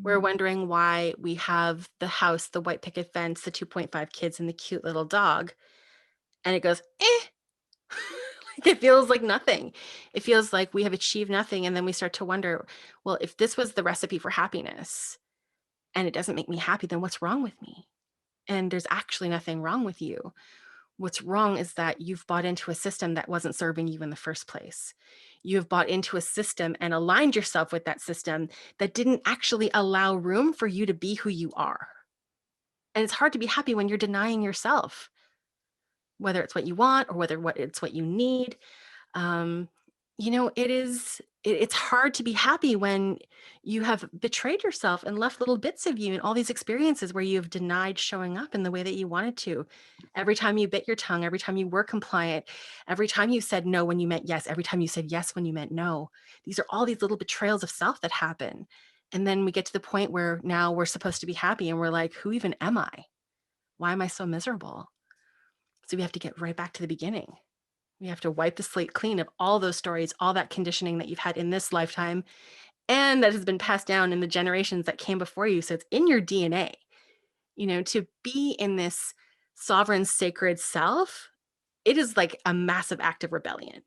We're Mm. wondering why we have the house, the white picket fence, the 2.5 kids, and the cute little dog, and it goes, "Eh." Like, it feels like nothing. It feels like we have achieved nothing, and then we start to wonder, well, if this was the recipe for happiness and it doesn't make me happy, then what's wrong with me? And there's actually nothing wrong with you. What's wrong is that you've bought into a system that wasn't serving you in the first place. You have bought into a system and aligned yourself with that system that didn't actually allow room for you to be who you are. And it's hard to be happy when you're denying yourself, whether it's what you want or whether it's what you need. Um, it's hard to be happy when you have betrayed yourself and left little bits of you in all these experiences where you've denied showing up in the way that you wanted to. Every time you bit your tongue, every time you were compliant, every time you said no when you meant yes, every time you said yes when you meant no. These are all these little betrayals of self that happen. And then we get to the point where now we're supposed to be happy and we're like, who even am I? Why am I so miserable? So we have to get right back to the beginning. We have to wipe the slate clean of all those stories, all that conditioning that you've had in this lifetime and that has been passed down in the generations that came before you. So it's in your DNA, to be in this sovereign, sacred self. It is like a massive act of rebellion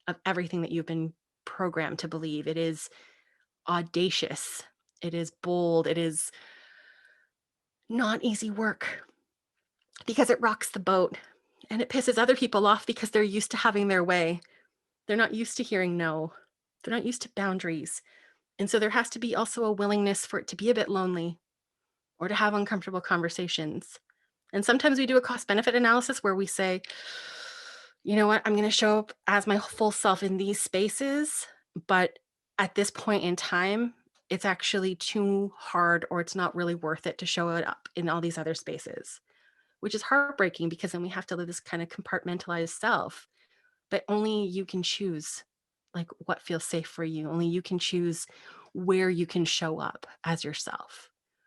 of everything that you've been programmed to believe. It is audacious. It is bold. It is not easy work because it rocks the boat and it pisses other people off because they're used to having their way. They're not used to hearing no. They're not used to boundaries. And so there has to be also a willingness for it to be a bit lonely or to have uncomfortable conversations. And sometimes we do a cost benefit analysis where we say, you know what, I'm going to show up as my full self in these spaces, but at this point in time, it's actually too hard or it's not really worth it to show it up in all these other spaces, which is heartbreaking because then we have to live this kind of compartmentalized self. But only you can choose, like, what feels safe for you. Only you can choose where you can show up as yourself.